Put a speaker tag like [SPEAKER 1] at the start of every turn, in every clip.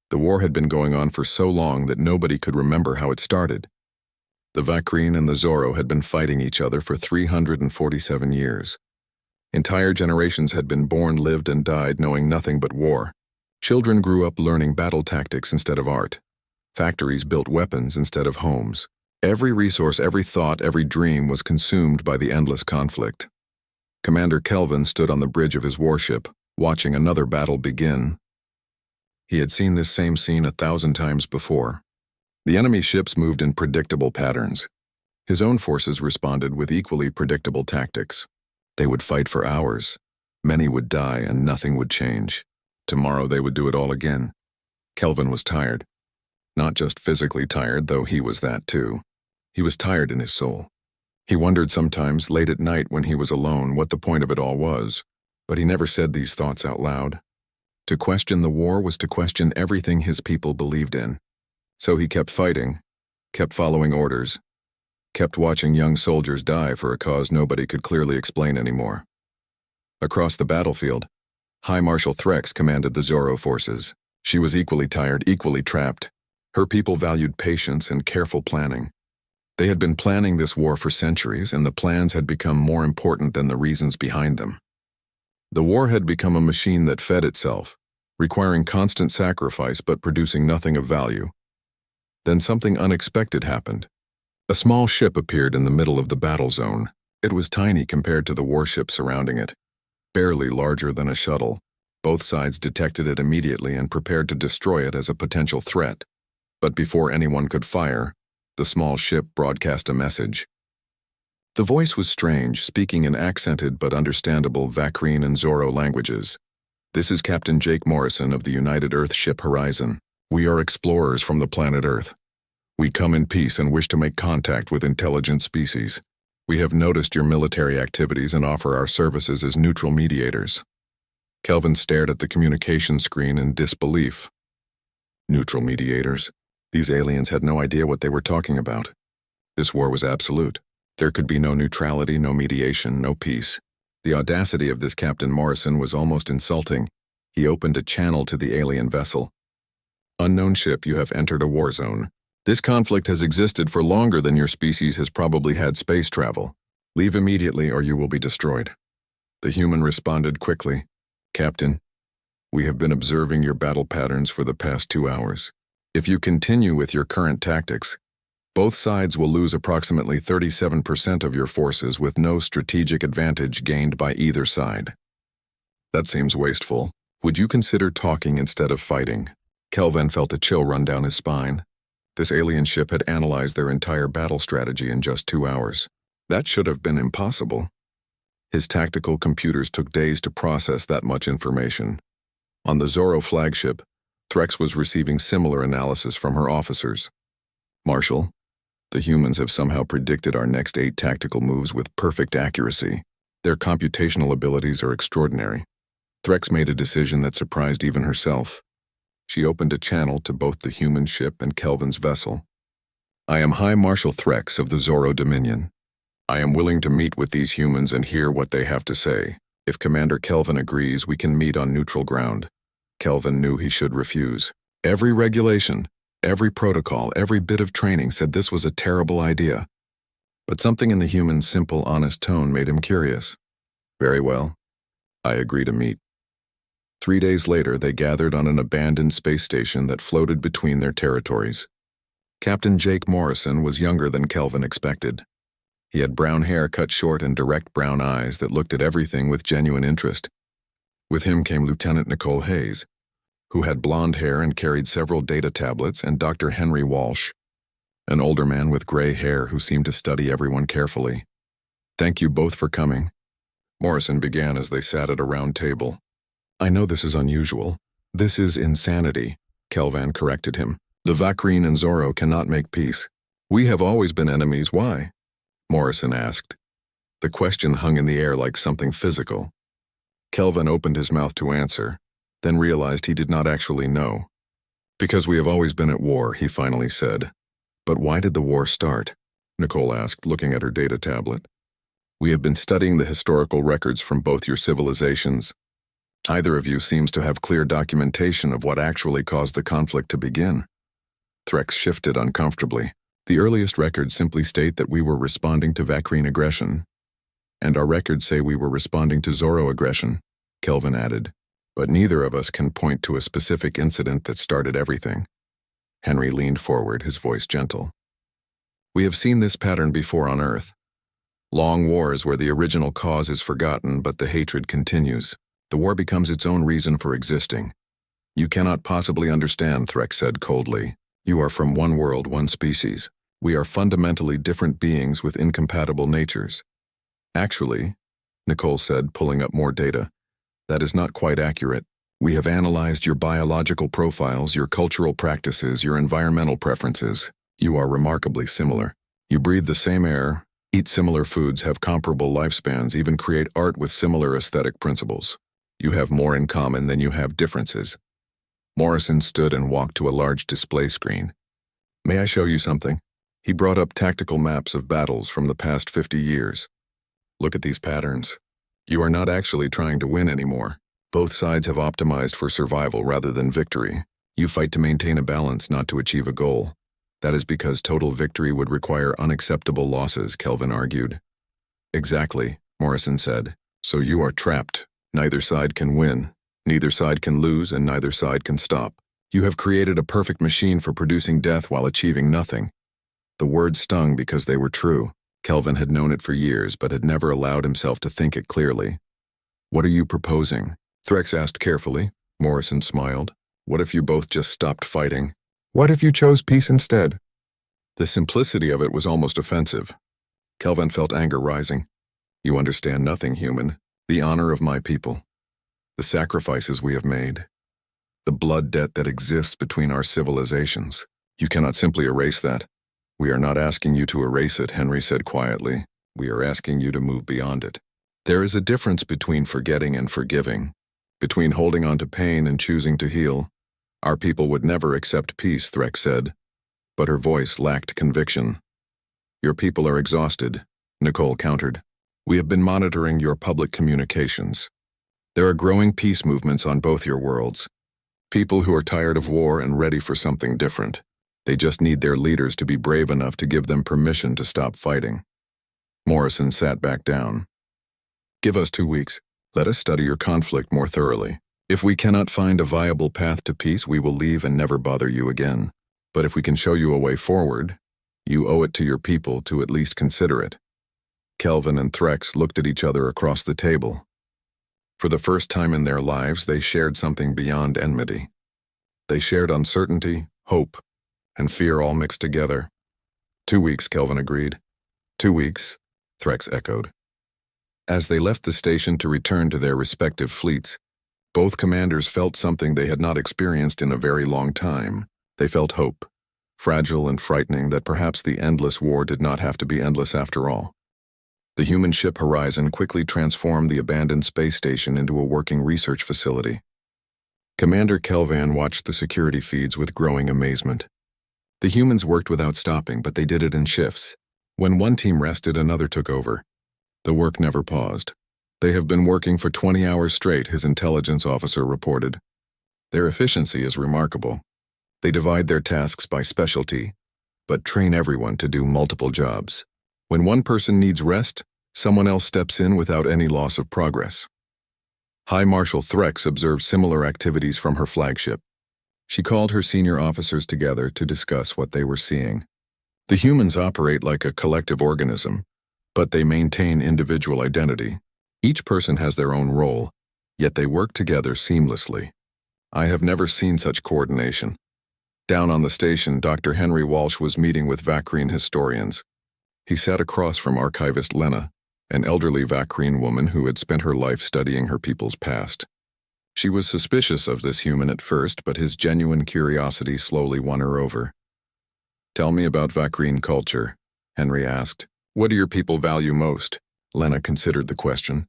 [SPEAKER 1] The war had been going on for so long that nobody could remember how it started. The Vakreen and the Zorro had been fighting each other for 347 years. Entire generations had been born, lived, and died knowing nothing but war. Children grew up learning battle tactics instead of art. Factories built weapons instead of homes. Every resource, every thought, every dream was consumed by the endless conflict. Commander Kelvin stood on the bridge of his warship, watching another battle begin. He had seen this same scene 1,000 times before. The enemy ships moved in predictable patterns. His own forces responded with equally predictable tactics. They would fight for hours. Many would die and nothing would change. Tomorrow they would do it all again. Kelvin was tired. Not just physically tired, though he was that too. He was tired in his soul. He wondered sometimes, late at night when he was alone, what the point of it all was, but he never said these thoughts out loud. To question the war was to question everything his people believed in. So he kept fighting, kept following orders, kept watching young soldiers die for a cause nobody could clearly explain anymore. Across the battlefield, High Marshal Threx commanded the Zorro forces. She was equally tired, equally trapped. Her people valued patience and careful planning. They had been planning this war for centuries, and the plans had become more important than the reasons behind them. The war had become a machine that fed itself, requiring constant sacrifice but producing nothing of value. Then something unexpected happened. A small ship appeared in the middle of the battle zone. It was tiny compared to the warships surrounding it, barely larger than a shuttle. Both sides detected it immediately and prepared to destroy it as a potential threat. But before anyone could fire, the small ship broadcast a message. The voice was strange, speaking in accented but understandable Vakreen and Zorro languages. "This is Captain Jake Morrison of the United Earth ship Horizon. We are explorers from the planet Earth. We come in peace and wish to make contact with intelligent species. We have noticed your military activities and offer our services as neutral mediators." Kelvin stared at the communication screen in disbelief. Neutral mediators? These aliens had no idea what they were talking about. This war was absolute. There could be no neutrality, no mediation, no peace. The audacity of this Captain Morrison was almost insulting. He opened a channel to the alien vessel. "Unknown ship, you have entered a war zone. This conflict has existed for longer than your species has probably had space travel. Leave immediately or you will be destroyed." The human responded quickly. "Captain, we have been observing your battle patterns for the past 2 hours. If you continue with your current tactics, both sides will lose approximately 37% of your forces with no strategic advantage gained by either side." "That seems wasteful. Would you consider talking instead of fighting?" Kelvin felt a chill run down his spine. This alien ship had analyzed their entire battle strategy in just 2 hours. That should have been impossible. His tactical computers took days to process that much information. On the Zorro flagship, Threx was receiving similar analysis from her officers. "Marshal, the humans have somehow predicted our next 8 tactical moves with perfect accuracy. Their computational abilities are extraordinary." Threx made a decision that surprised even herself. She opened a channel to both the human ship and Kelvin's vessel. "I am High Marshal Threx of the Zorro Dominion. I am willing to meet with these humans and hear what they have to say. If Commander Kelvin agrees, we can meet on neutral ground." Kelvin knew he should refuse. Every regulation, every protocol, every bit of training said this was a terrible idea. But something in the human's simple, honest tone made him curious. "Very well. I agree to meet." 3 days later, they gathered on an abandoned space station that floated between their territories. Captain Jake Morrison was younger than Kelvin expected. He had brown hair cut short and direct brown eyes that looked at everything with genuine interest. With him came Lieutenant Nicole Hayes, who had blonde hair and carried several data tablets, and Dr. Henry Walsh, an older man with gray hair who seemed to study everyone carefully. "Thank you both for coming," Morrison began as they sat at a round table. "I know this is unusual. This is insanity," Kelvin corrected him. "The Vakreen and Zorro cannot make peace. We have always been enemies. Why?" Morrison asked. The question hung in the air like something physical. Kelvin opened his mouth to answer, then realized he did not actually know. "Because we have always been at war," he finally said. "But why did the war start?" Nicole asked, looking at her data tablet. "We have been studying the historical records from both your civilizations. Neither of you seems to have clear documentation of what actually caused the conflict to begin. Threx shifted uncomfortably. The earliest records simply state that we were responding to Vacrine aggression, and our records say we were responding to Zoro aggression, Kelvin added. But neither of us can point to a specific incident that started everything. Henry leaned forward, his voice gentle. We have seen this pattern before on Earth. Long wars where the original cause is forgotten but the hatred continues. The war becomes its own reason for existing. You cannot possibly understand, Threx said coldly. You are from one world, one species. We are fundamentally different beings with incompatible natures. Actually, Nicole said, pulling up more data, that is not quite accurate. We have analyzed your biological profiles, your cultural practices, your environmental preferences. You are remarkably similar. You breathe the same air, eat similar foods, have comparable lifespans, even create art with similar aesthetic principles. You have more in common than you have differences. Morrison stood and walked to a large display screen. May I show you something? He brought up tactical maps of battles from the past 50 years. Look at these patterns. You are not actually trying to win anymore. Both sides have optimized for survival rather than victory. You fight to maintain a balance, not to achieve a goal. That is because total victory would require unacceptable losses, Kelvin argued. Exactly, Morrison said. So you are trapped. Neither side can win, neither side can lose, and neither side can stop. You have created a perfect machine for producing death while achieving nothing. The words stung because they were true. Kelvin had known it for years, but had never allowed himself to think it clearly. What are you proposing? Threx asked carefully. Morrison smiled. What if you both just stopped fighting? What if you chose peace instead? The simplicity of it was almost offensive. Kelvin felt anger rising. You understand nothing, human. The honor of my people. The sacrifices we have made. The blood debt that exists between our civilizations. You cannot simply erase that. We are not asking you to erase it, Henry said quietly. We are asking you to move beyond it. There is a difference between forgetting and forgiving. Between holding on to pain and choosing to heal. Our people would never accept peace, Threx said. But her voice lacked conviction. Your people are exhausted, Nicole countered. We have been monitoring your public communications. There are growing peace movements on both your worlds. People who are tired of war and ready for something different. They just need their leaders to be brave enough to give them permission to stop fighting. Morrison sat back down. Give us 2 weeks. Let us study your conflict more thoroughly. If we cannot find a viable path to peace, we will leave and never bother you again. But if we can show you a way forward, you owe it to your people to at least consider it. Kelvin and Threx looked at each other across the table. For the first time in their lives, they shared something beyond enmity. They shared uncertainty, hope, and fear all mixed together. 2 weeks, Kelvin agreed. 2 weeks, Threx echoed. As they left the station to return to their respective fleets, both commanders felt something they had not experienced in a very long time. They felt hope, fragile and frightening, that perhaps the endless war did not have to be endless after all. The human ship Horizon quickly transformed the abandoned space station into a working research facility. Commander Kelvan watched the security feeds with growing amazement. The humans worked without stopping, but they did it in shifts. When one team rested, another took over. The work never paused. They have been working for 20 hours straight, his intelligence officer reported. Their efficiency is remarkable. They divide their tasks by specialty, but train everyone to do multiple jobs. When one person needs rest, someone else steps in without any loss of progress. High Marshal Threx observed similar activities from her flagship. She called her senior officers together to discuss what they were seeing. The humans operate like a collective organism, but they maintain individual identity. Each person has their own role, yet they work together seamlessly. I have never seen such coordination. Down on the station, Dr. Henry Walsh was meeting with Vacrine historians. He sat across from archivist Lena, an elderly Vacrine woman who had spent her life studying her people's past. She was suspicious of this human at first, but his genuine curiosity slowly won her over. Tell me about Vacrine culture, Henry asked. What do your people value most? Lena considered the question.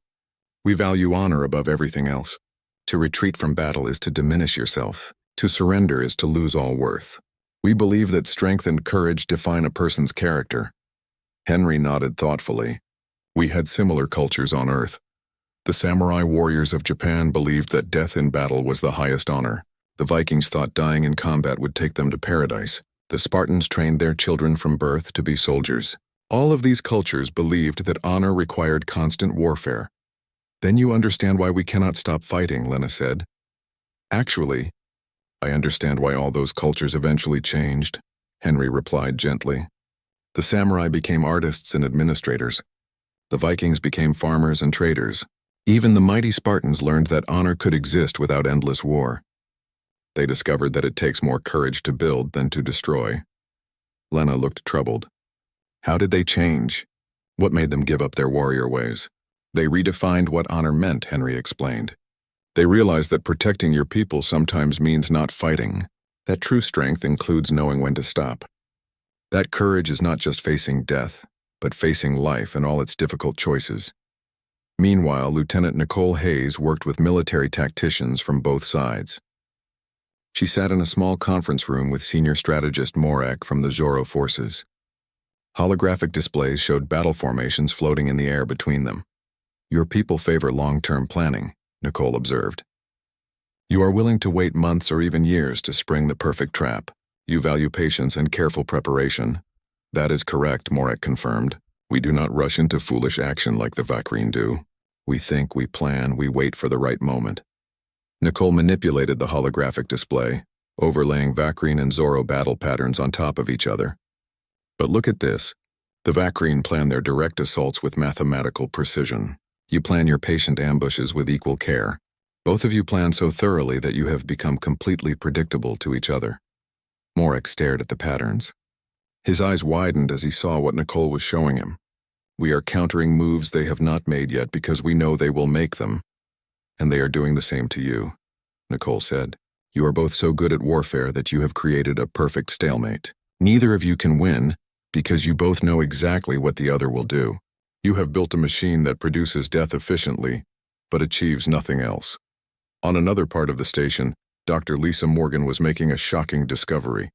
[SPEAKER 1] We value honor above everything else. To retreat from battle is to diminish yourself. To surrender is to lose all worth. We believe that strength and courage define a person's character. Henry nodded thoughtfully. We had similar cultures on Earth. The samurai warriors of Japan believed that death in battle was the highest honor. The Vikings thought dying in combat would take them to paradise. The Spartans trained their children from birth to be soldiers. All of these cultures believed that honor required constant warfare. Then you understand why we cannot stop fighting, Lena said. Actually, I understand why all those cultures eventually changed, Henry replied gently. The samurai became artists and administrators. The Vikings became farmers and traders. Even the mighty Spartans learned that honor could exist without endless war. They discovered that it takes more courage to build than to destroy. Lena looked troubled. How did they change? What made them give up their warrior ways? They redefined what honor meant, Henry explained. They realized that protecting your people sometimes means not fighting, that true strength includes knowing when to stop. That courage is not just facing death, but facing life and all its difficult choices. Meanwhile, Lieutenant Nicole Hayes worked with military tacticians from both sides. She sat in a small conference room with senior strategist Morak from the Zorro forces. Holographic displays showed battle formations floating in the air between them. Your people favor long-term planning, Nicole observed. You are willing to wait months or even years to spring the perfect trap. You value patience and careful preparation. That is correct, Morak confirmed. We do not rush into foolish action like the Vakreen do. We think, we plan, we wait for the right moment. Nicole manipulated the holographic display, overlaying Vakreen and Zorro battle patterns on top of each other. But look at this. The Vakreen plan their direct assaults with mathematical precision. You plan your patient ambushes with equal care. Both of you plan so thoroughly that you have become completely predictable to each other. Morak stared at the patterns. His eyes widened as he saw what Nicole was showing him. We are countering moves they have not made yet because we know they will make them. And they are doing the same to you, Nicole said. You are both so good at warfare that you have created a perfect stalemate. Neither of you can win because you both know exactly what the other will do. You have built a machine that produces death efficiently, but achieves nothing else. On another part of the station, Dr. Lisa Morgan was making a shocking discovery.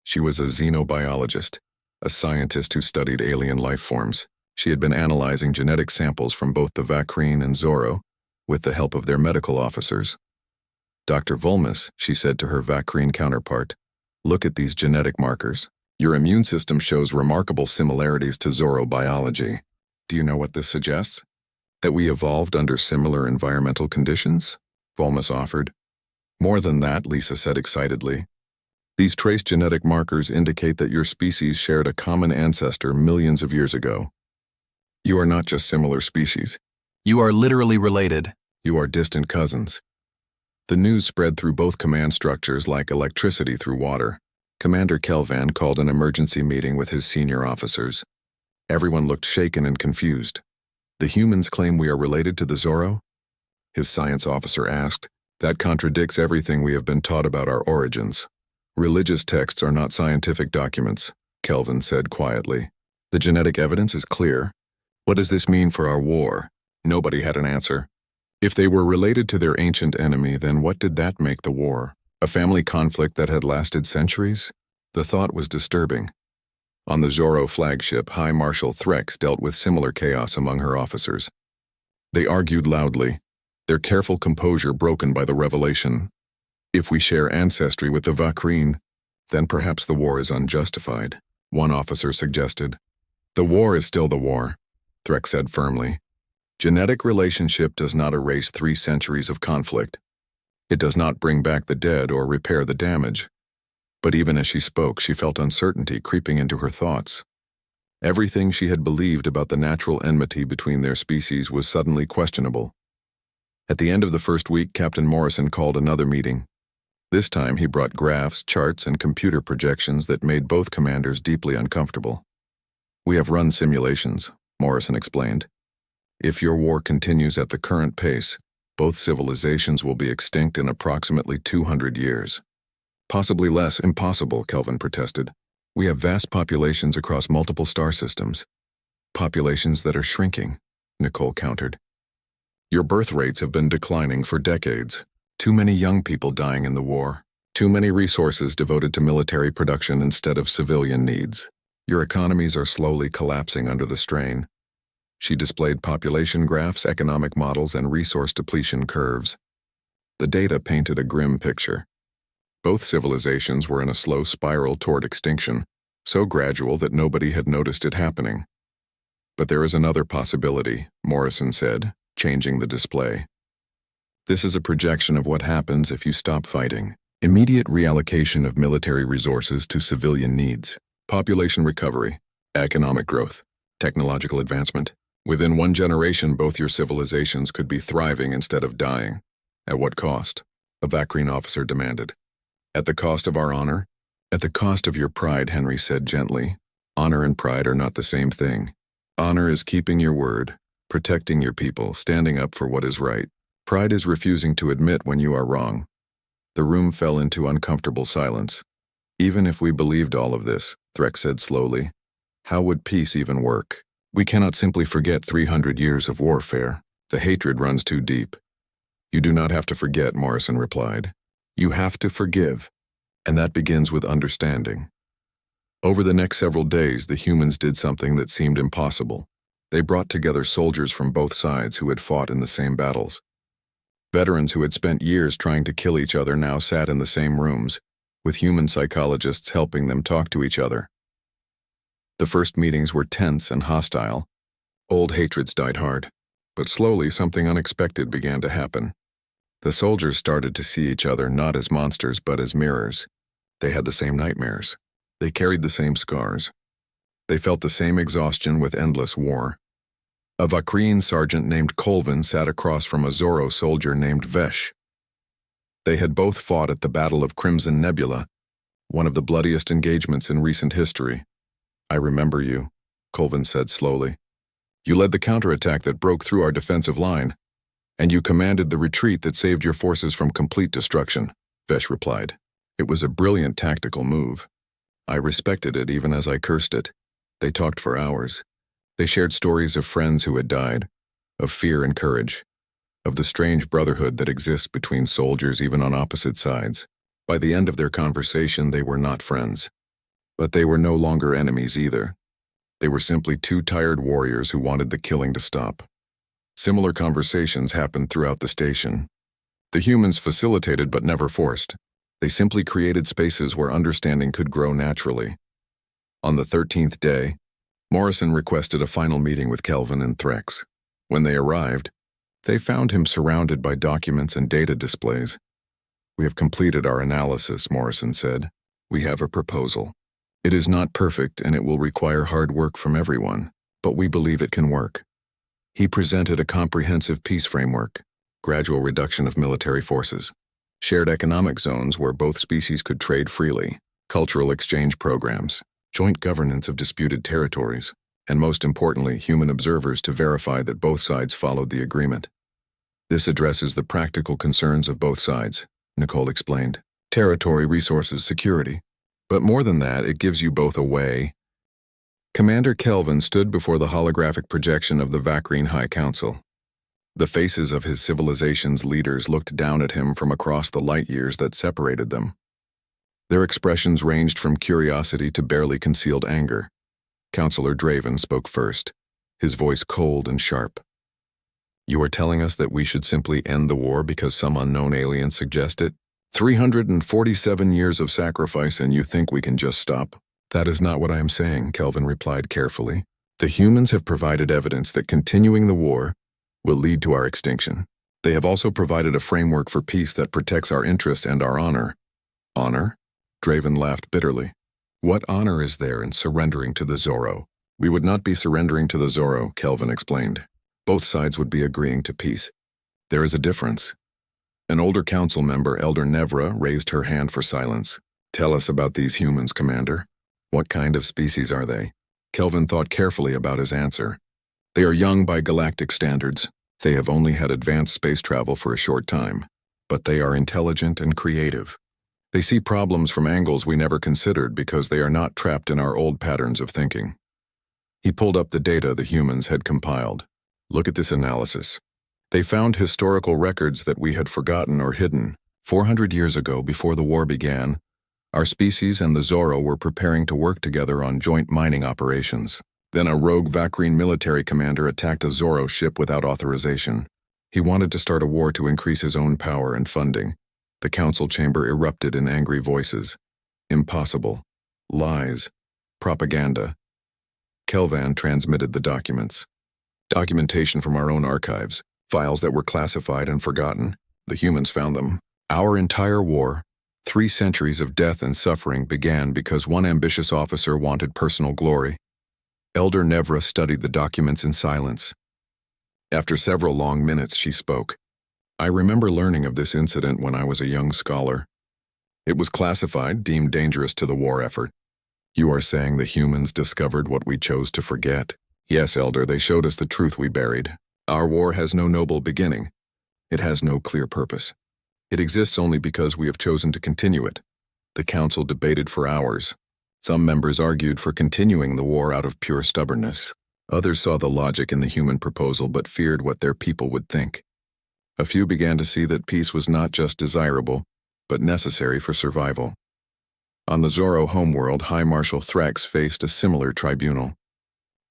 [SPEAKER 1] She was a xenobiologist, a scientist who studied alien life forms. She had been analyzing genetic samples from both the Vakreen and Zorro, with the help of their medical officers. Dr. Volmus, she said to her Vakreen counterpart, look at these genetic markers. Your immune system shows remarkable similarities to Zorro biology. Do you know what this suggests? That we evolved under similar environmental conditions? Volmus offered. More than that, Lisa said excitedly. These trace genetic markers indicate that your species shared a common ancestor millions of years ago. You are not just similar species.
[SPEAKER 2] You are literally related.
[SPEAKER 1] You are distant cousins. The news spread through both command structures like electricity through water. Commander Kelvan called an emergency meeting with his senior officers. Everyone looked shaken and confused. The humans claim we are related to the Zorro? His science officer asked. That contradicts everything we have been taught about our origins. Religious texts are not scientific documents, Kelvin said quietly. The genetic evidence is clear. What does this mean for our war? Nobody had an answer. If they were related to their ancient enemy, then what did that make the war? A family conflict that had lasted centuries? The thought was disturbing. On the Zorro flagship, High Marshal Threx dealt with similar chaos among her officers. They argued loudly, their careful composure broken by the revelation. If we share ancestry with the Vakreen, then perhaps the war is unjustified, one officer suggested. The war is still the war, Threx said firmly. Genetic relationship does not erase 3 centuries of conflict. It does not bring back the dead or repair the damage. But even as she spoke, she felt uncertainty creeping into her thoughts. Everything she had believed about the natural enmity between their species was suddenly questionable. At the end of the first week, Captain Morrison called another meeting. This time he brought graphs, charts, and computer projections that made both commanders deeply uncomfortable. We have run simulations, Morrison explained. If your war continues at the current pace, both civilizations will be extinct in approximately 200 years. Possibly less. Impossible, Kelvin protested. We have vast populations across multiple star systems. Populations that are shrinking, Nicole countered. Your birth rates have been declining for decades. Too many young people dying in the war. Too many resources devoted to military production instead of civilian needs. Your economies are slowly collapsing under the strain. She displayed population graphs, economic models, and resource depletion curves. The data painted a grim picture. Both civilizations were in a slow spiral toward extinction, so gradual that nobody had noticed it happening. But there is another possibility, Morrison said, changing the display. This is a projection of what happens if you stop fighting. Immediate reallocation of military resources to civilian needs. Population recovery, economic growth, technological advancement. Within one generation, both your civilizations could be thriving instead of dying. At what cost? A Vacrine officer demanded. At the cost of our honor? At the cost of your pride, Henry said gently. Honor and pride are not the same thing. Honor is keeping your word, protecting your people, standing up for what is right. Pride is refusing to admit when you are wrong. The room fell into uncomfortable silence. Even if we believed all of this, Threx said slowly, how would peace even work? We cannot simply forget 300 years of warfare. The hatred runs too deep. You do not have to forget, Morrison replied. You have to forgive, and that begins with understanding. Over the next several days, the humans did something that seemed impossible. They brought together soldiers from both sides who had fought in the same battles. Veterans who had spent years trying to kill each other now sat in the same rooms, with human psychologists helping them talk to each other. The first meetings were tense and hostile. Old hatreds died hard, but slowly something unexpected began to happen. The soldiers started to see each other not as monsters but as mirrors. They had the same nightmares. They carried the same scars. They felt the same exhaustion with endless war. A Vacrine sergeant named Colvin sat across from a Zoro soldier named Vesh. They had both fought at the Battle of Crimson Nebula, one of the bloodiest engagements in recent history. I remember you, Colvin said slowly. You led the counterattack that broke through our defensive line, and you commanded the retreat that saved your forces from complete destruction, Vesh replied. It was a brilliant tactical move. I respected it even as I cursed it. They talked for hours. They shared stories of friends who had died, of fear and courage, of the strange brotherhood that exists between soldiers even on opposite sides. By the end of their conversation, they were not friends. But they were no longer enemies either. They were simply two tired warriors who wanted the killing to stop. Similar conversations happened throughout the station. The humans facilitated but never forced. They simply created spaces where understanding could grow naturally. On the 13th day, Morrison requested a final meeting with Kelvin and Threx. When they arrived, they found him surrounded by documents and data displays. We have completed our analysis, Morrison said. We have a proposal. It is not perfect and it will require hard work from everyone, but we believe it can work. He presented a comprehensive peace framework, gradual reduction of military forces, shared economic zones where both species could trade freely, cultural exchange programs, joint governance of disputed territories, and most importantly, human observers to verify that both sides followed the agreement. This addresses the practical concerns of both sides, Nicole explained. Territory, resources, security. But more than that, it gives you both a way. Commander Kelvin stood before the holographic projection of the Vacrine High Council. The faces of his civilization's leaders looked down at him from across the light years that separated them. Their expressions ranged from curiosity to barely concealed anger. Counselor Draven spoke first, his voice cold and sharp. You are telling us that we should simply end the war because some unknown alien suggests it? 347 years of sacrifice and you think we can just stop? That is not what I am saying, Kelvin replied carefully. The humans have provided evidence that continuing the war will lead to our extinction. They have also provided a framework for peace that protects our interests and our honor. Honor? Draven laughed bitterly. What honor is there in surrendering to the Zoro? We would not be surrendering to the Zoro, Kelvin explained. Both sides would be agreeing to peace. There is a difference. An older council member, Elder Nevra, raised her hand for silence. Tell us about these humans, Commander. What kind of species are they? Kelvin thought carefully about his answer. They are young by galactic standards. They have only had advanced space travel for a short time. But they are intelligent and creative. They see problems from angles we never considered because they are not trapped in our old patterns of thinking. He pulled up the data the humans had compiled. Look at this analysis. They found historical records that we had forgotten or hidden. 400 years ago, before the war began, our species and the Zoro were preparing to work together on joint mining operations. Then a rogue Vakrine military commander attacked a Zoro ship without authorization. He wanted to start a war to increase his own power and funding. The council chamber erupted in angry voices. Impossible. Lies. Propaganda. Kelvan transmitted the documents. Documentation from our own archives, files that were classified and forgotten. The humans found them. Our entire war, 3 centuries of death and suffering, began because one ambitious officer wanted personal glory. Elder Nevra studied the documents in silence. After several long minutes, she spoke. I remember learning of this incident when I was a young scholar. It was classified, deemed dangerous to the war effort. You are saying the humans discovered what we chose to forget? Yes, Elder, they showed us the truth we buried. Our war has no noble beginning. It has no clear purpose. It exists only because we have chosen to continue it. The council debated for hours. Some members argued for continuing the war out of pure stubbornness. Others saw the logic in the human proposal but feared what their people would think. A few began to see that peace was not just desirable, but necessary for survival. On the Zoro homeworld, High Marshal Threx faced a similar tribunal.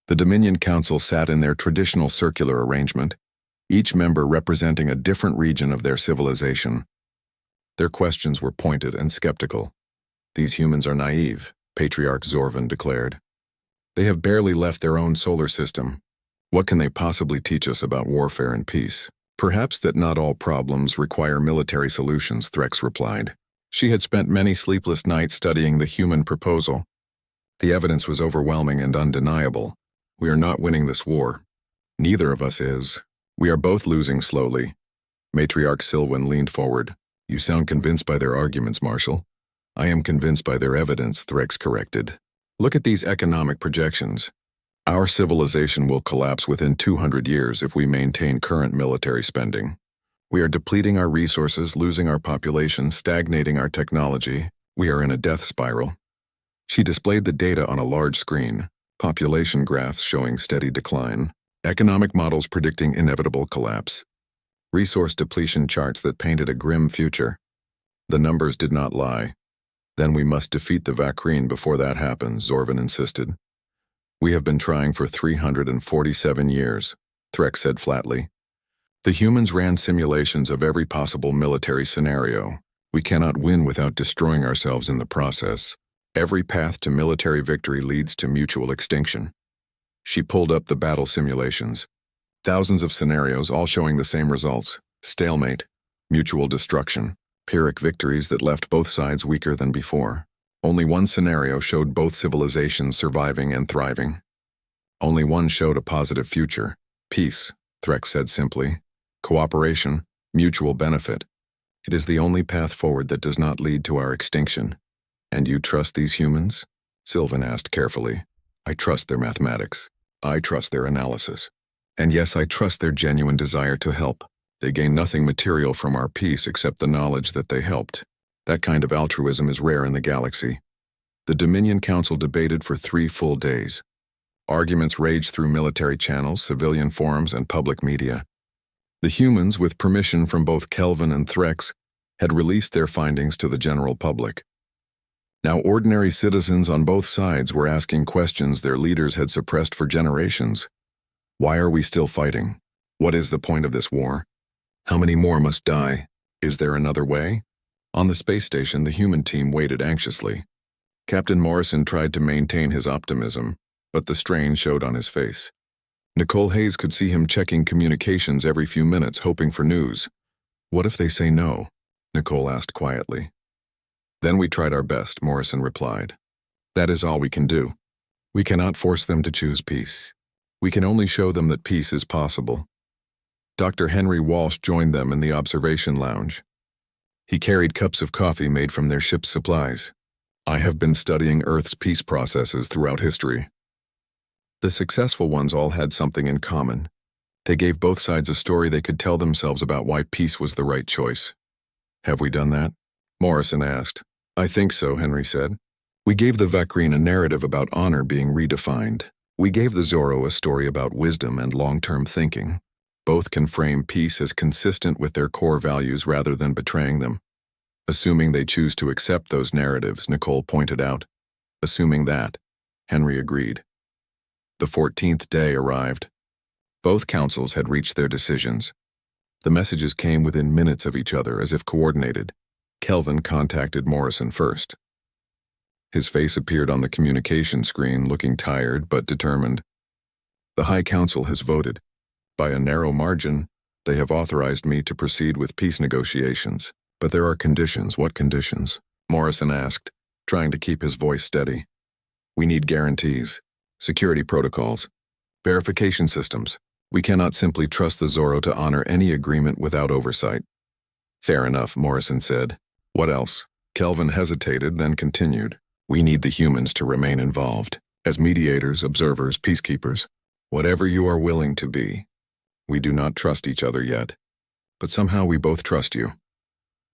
[SPEAKER 1] The Dominion Council sat in their traditional circular arrangement, each member representing a different region of their civilization. Their questions were pointed and skeptical. These humans are naive, Patriarch Zorvan declared. They have barely left their own solar system. What can they possibly teach us about warfare and peace? Perhaps that not all problems require military solutions, Threx replied. She had spent many sleepless nights studying the human proposal. The evidence was overwhelming and undeniable. We are not winning this war. Neither of us is. We are both losing slowly. Matriarch Sylvan leaned forward. You sound convinced by their arguments, Marshal. I am convinced by their evidence, Threx corrected. Look at these economic projections. Our civilization will collapse within 200 years if we maintain current military spending. We are depleting our resources, losing our population, stagnating our technology. We are in a death spiral. She displayed the data on a large screen, population graphs showing steady decline, economic models predicting inevitable collapse, resource depletion charts that painted a grim future. The numbers did not lie. Then we must defeat the Vakrine before that happens, Zorvan insisted. We have been trying for 347 years, Threx said flatly. The humans ran simulations of every possible military scenario. We cannot win without destroying ourselves in the process. Every path to military victory leads to mutual extinction. She pulled up the battle simulations. Thousands of scenarios, all showing the same results. Stalemate, mutual destruction, Pyrrhic victories that left both sides weaker than before. Only one scenario showed both civilizations surviving and thriving. Only one showed a positive future. Peace, Threx said simply. Cooperation, mutual benefit. It is the only path forward that does not lead to our extinction. And you trust these humans? Sylvan asked carefully. I trust their mathematics. I trust their analysis. And yes, I trust their genuine desire to help. They gain nothing material from our peace except the knowledge that they helped. That kind of altruism is rare in the galaxy. The Dominion Council debated for 3 full days. Arguments raged through military channels, civilian forums, and public media. The humans, with permission from both Kelvin and Threx, had released their findings to the general public. Now ordinary citizens on both sides were asking questions their leaders had suppressed for generations. Why are we still fighting? What is the point of this war? How many more must die? Is there another way? On the space station, the human team waited anxiously. Captain Morrison tried to maintain his optimism, but the strain showed on his face. Nicole Hayes could see him checking communications every few minutes, hoping for news. What if they say no? Nicole asked quietly. Then we tried our best, Morrison replied. That is all we can do. We cannot force them to choose peace. We can only show them that peace is possible. Dr. Henry Walsh joined them in the observation lounge. He carried cups of coffee made from their ship's supplies. I have been studying Earth's peace processes throughout history. The successful ones all had something in common. They gave both sides a story they could tell themselves about why peace was the right choice. Have we done that? Morrison asked. I think so, Henry said. We gave the Vakrine a narrative about honor being redefined. We gave the Zoro a story about wisdom and long-term thinking. Both can frame peace as consistent with their core values rather than betraying them. Assuming they choose to accept those narratives, Nicole pointed out. Assuming that, Henry agreed. The 14th day arrived. Both councils had reached their decisions. The messages came within minutes of each other as if coordinated. Kelvin contacted Morrison first. His face appeared on the communication screen, looking tired but determined. The High Council has voted. By a narrow margin, they have authorized me to proceed with peace negotiations. But there are conditions. What conditions? Morrison asked, trying to keep his voice steady. We need guarantees, security protocols, verification systems. We cannot simply trust the Zorro to honor any agreement without oversight. Fair enough, Morrison said. What else? Kelvin hesitated, then continued. We need the humans to remain involved, as mediators, observers, peacekeepers, whatever you are willing to be. We do not trust each other yet, but somehow we both trust you.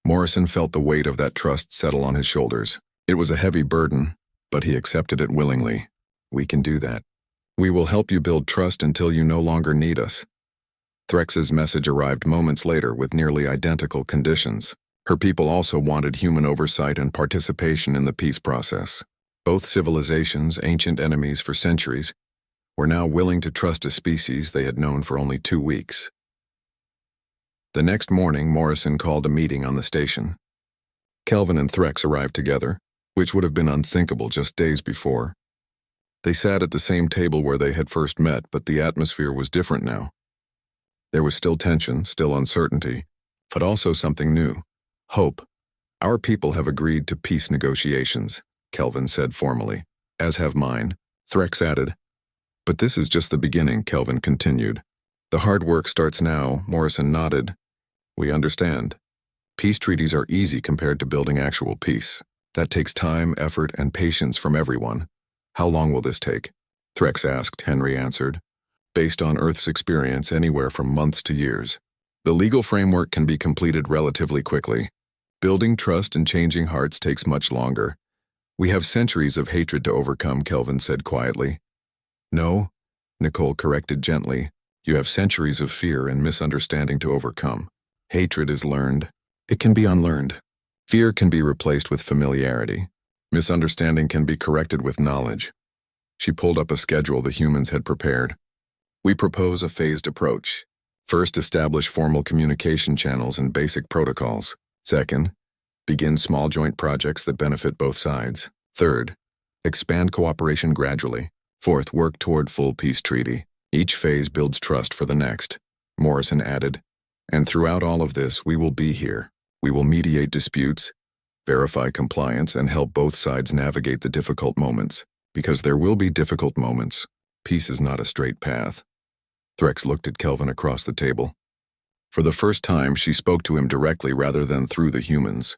[SPEAKER 1] Morrison felt the weight of that trust settle on his shoulders. It was a heavy burden, but he accepted it willingly. We can do that. We will help you build trust until you no longer need us. Threx's message arrived moments later with nearly identical conditions. Her people also wanted human oversight and participation in the peace process. Both civilizations, ancient enemies for centuries, were now willing to trust a species they had known for only 2 weeks. The next morning, Morrison called a meeting on the station. Kelvin and Threx arrived together, which would have been unthinkable just days before. They sat at the same table where they had first met, but the atmosphere was different now. There was still tension, still uncertainty, but also something new. Hope. Our people have agreed to peace negotiations, Kelvin said formally, as have mine. Threx added. But this is just the beginning, Kelvin continued. The hard work starts now, Morrison nodded. We understand. Peace treaties are easy compared to building actual peace. That takes time, effort, and patience from everyone. How long will this take? Threx asked, Henry answered. Based on Earth's experience, anywhere from months to years. The legal framework can be completed relatively quickly. Building trust and changing hearts takes much longer. We have centuries of hatred to overcome, Kelvin said quietly. No, Nicole corrected gently. You have centuries of fear and misunderstanding to overcome. Hatred is learned. It can be unlearned. Fear can be replaced with familiarity. Misunderstanding can be corrected with knowledge. She pulled up a schedule the humans had prepared. We propose a phased approach. First, establish formal communication channels and basic protocols. Second, begin small joint projects that benefit both sides. Third, expand cooperation gradually. Fourth, work toward full peace treaty. Each phase builds trust for the next. Morrison added, and throughout all of this, we will be here. We will mediate disputes, verify compliance, and help both sides navigate the difficult moments. Because there will be difficult moments. Peace is not a straight path. Threx looked at Kelvin across the table. For the first time, she spoke to him directly rather than through the humans.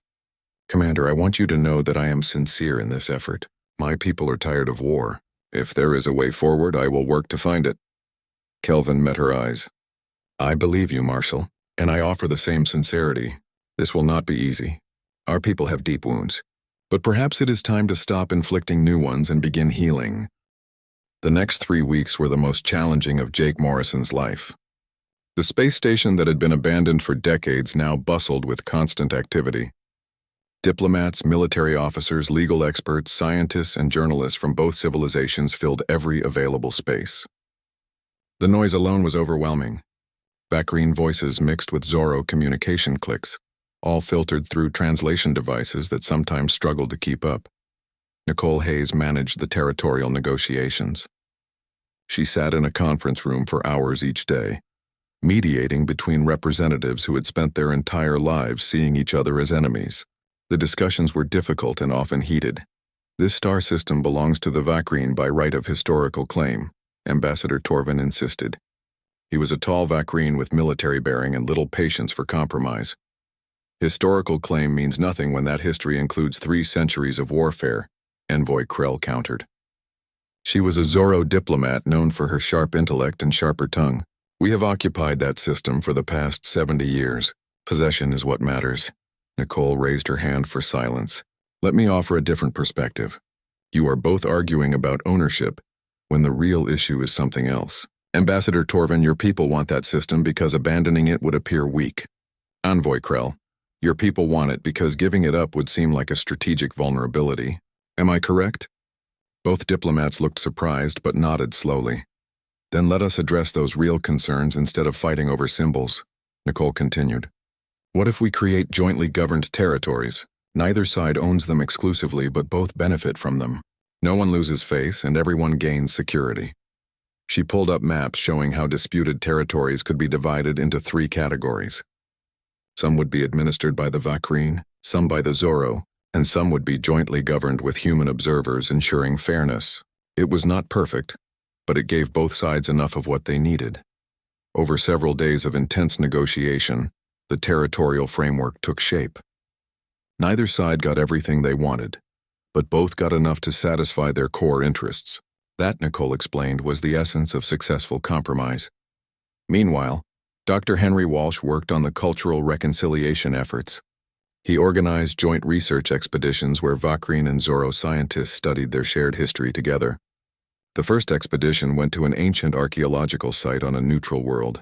[SPEAKER 1] Commander, I want you to know that I am sincere in this effort. My people are tired of war. If there is a way forward, I will work to find it. Kelvin met her eyes. I believe you, Marshal, and I offer the same sincerity. This will not be easy. Our people have deep wounds. But perhaps it is time to stop inflicting new ones and begin healing. The next 3 weeks were the most challenging of Jake Morrison's life. The space station that had been abandoned for decades now bustled with constant activity. Diplomats, military officers, legal experts, scientists, and journalists from both civilizations filled every available space. The noise alone was overwhelming. Vacrine voices mixed with Zorro communication clicks, all filtered through translation devices that sometimes struggled to keep up. Nicole Hayes managed the territorial negotiations. She sat in a conference room for hours each day, mediating between representatives who had spent their entire lives seeing each other as enemies. The discussions were difficult and often heated. This star system belongs to the Vacrine by right of historical claim, Ambassador Torvin insisted. He was a tall Vacrine with military bearing and little patience for compromise. Historical claim means nothing when that history includes 3 centuries of warfare, Envoy Krell countered. She was a Zorro diplomat known for her sharp intellect and sharper tongue. We have occupied that system for the past 70 years. Possession is what matters. Nicole raised her hand for silence. Let me offer a different perspective. You are both arguing about ownership when the real issue is something else. Ambassador Torvin, your people want that system because abandoning it would appear weak. Envoy Krell, your people want it because giving it up would seem like a strategic vulnerability. Am I correct? Both diplomats looked surprised but nodded slowly. Then let us address those real concerns instead of fighting over symbols, Nicole continued. What if we create jointly governed territories? Neither side owns them exclusively, but both benefit from them. No one loses face and everyone gains security. She pulled up maps showing how disputed territories could be divided into 3 categories. Some would be administered by the Vakreen, some by the Zorro, and some would be jointly governed with human observers ensuring fairness. It was not perfect, but it gave both sides enough of what they needed. Over several days of intense negotiation, the territorial framework took shape. Neither side got everything they wanted, but both got enough to satisfy their core interests. That, Nicole explained, was the essence of successful compromise. Meanwhile, Dr. Henry Walsh worked on the cultural reconciliation efforts. He organized joint research expeditions where Vakreen and Zorro scientists studied their shared history together. The first expedition went to an ancient archaeological site on a neutral world.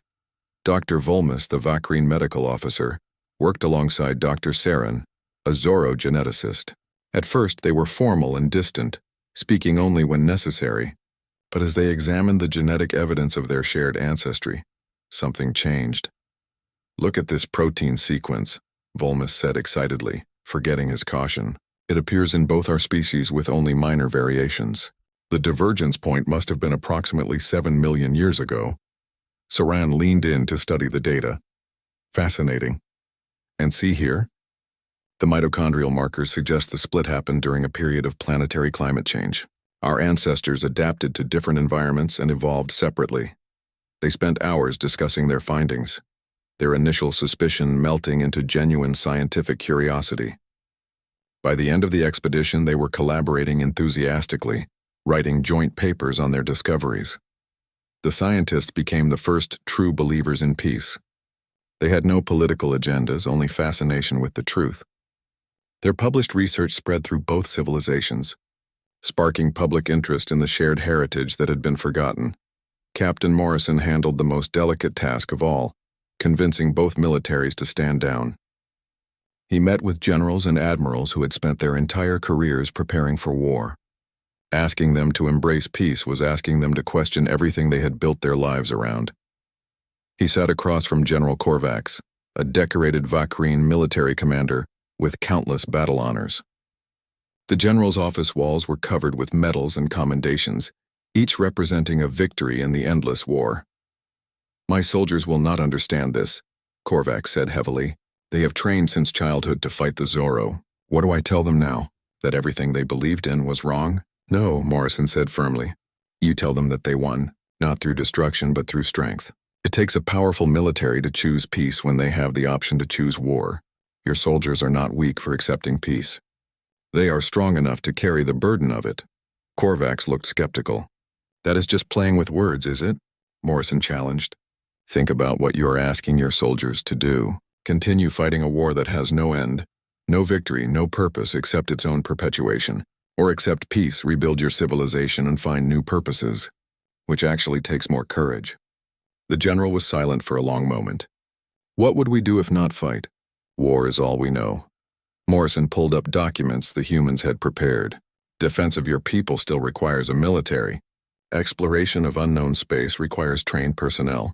[SPEAKER 1] Dr. Volmus, the Vakreen medical officer, worked alongside Dr. Saren, a Zorro geneticist. At first, they were formal and distant, speaking only when necessary. But as they examined the genetic evidence of their shared ancestry, something changed. Look at this protein sequence, Volmus said excitedly, forgetting his caution. It appears in both our species with only minor variations. The divergence point must have been approximately 7 million years ago. Saran leaned in to study the data. Fascinating. And see here? The mitochondrial markers suggest the split happened during a period of planetary climate change. Our ancestors adapted to different environments and evolved separately. They spent hours discussing their findings, their initial suspicion melting into genuine scientific curiosity. By the end of the expedition, they were collaborating enthusiastically, writing joint papers on their discoveries. The scientists became the first true believers in peace. They had no political agendas, only fascination with the truth. Their published research spread through both civilizations, sparking public interest in the shared heritage that had been forgotten. Captain Morrison handled the most delicate task of all, convincing both militaries to stand down. He met with generals and admirals who had spent their entire careers preparing for war. Asking them to embrace peace was asking them to question everything they had built their lives around. He sat across from General Korvax, a decorated Vakreen military commander with countless battle honors. The general's office walls were covered with medals and commendations, each representing a victory in the endless war. My soldiers will not understand this, Korvax said heavily. They have trained since childhood to fight the Zorro. What do I tell them now? That everything they believed in was wrong? No, Morrison said firmly. You tell them that they won, not through destruction but through strength. It takes a powerful military to choose peace when they have the option to choose war. Your soldiers are not weak for accepting peace. They are strong enough to carry the burden of it. Korvax looked skeptical. That is just playing with words, is it? Morrison challenged. Think about what you are asking your soldiers to do. Continue fighting a war that has no end, no victory, no purpose except its own perpetuation. Or accept peace, rebuild your civilization, and find new purposes, which actually takes more courage. The general was silent for a long moment. What would we do if not fight? War is all we know. Morrison pulled up documents the humans had prepared. Defense of your people still requires a military. Exploration of unknown space requires trained personnel.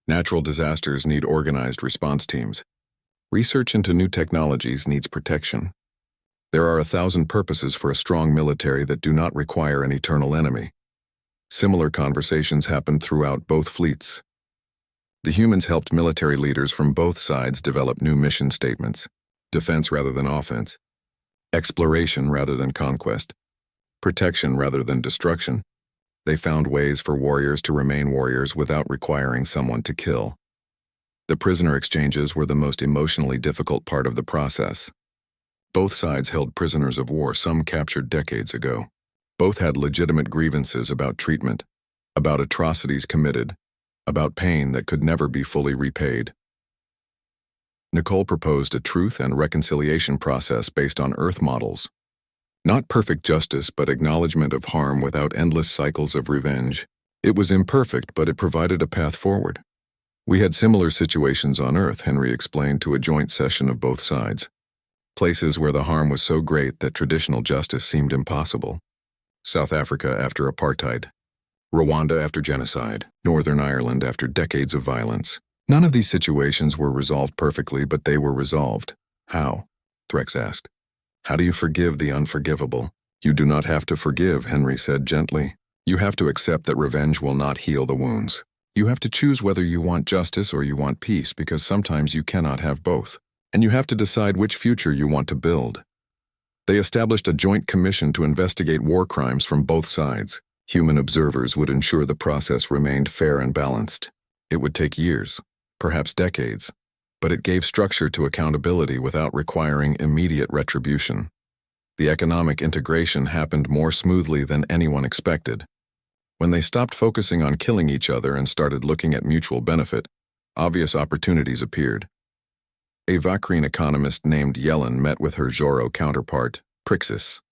[SPEAKER 1] Natural disasters need organized response teams. Research into new technologies needs protection. There are 1,000 purposes for a strong military that do not require an eternal enemy. Similar conversations happened throughout both fleets. The humans helped military leaders from both sides develop new mission statements: defense rather than offense, exploration rather than conquest, protection rather than destruction. They found ways for warriors to remain warriors without requiring someone to kill. The prisoner exchanges were the most emotionally difficult part of the process. Both sides held prisoners of war, some captured decades ago. Both had legitimate grievances about treatment, about atrocities committed, about pain that could never be fully repaid. Nicole proposed a truth and reconciliation process based on Earth models. Not perfect justice, but acknowledgement of harm without endless cycles of revenge. It was imperfect, but it provided a path forward. We had similar situations on Earth, Henry explained to a joint session of both sides. Places where the harm was so great that traditional justice seemed impossible. South Africa after apartheid, Rwanda after genocide, Northern Ireland after decades of violence. None of these situations were resolved perfectly, but they were resolved. How? Threx asked. How do you forgive the unforgivable? You do not have to forgive, Henry said gently. You have to accept that revenge will not heal the wounds. You have to choose whether you want justice or you want peace, because sometimes you cannot have both. And you have to decide which future you want to build. They established a joint commission to investigate war crimes from both sides. Human observers would ensure the process remained fair and balanced. It would take years, perhaps decades, but it gave structure to accountability without requiring immediate retribution. The economic integration happened more smoothly than anyone expected. When they stopped focusing on killing each other and started looking at mutual benefit, obvious opportunities appeared. A Vacrine economist named Yellen met with her Zoro counterpart, Prixis.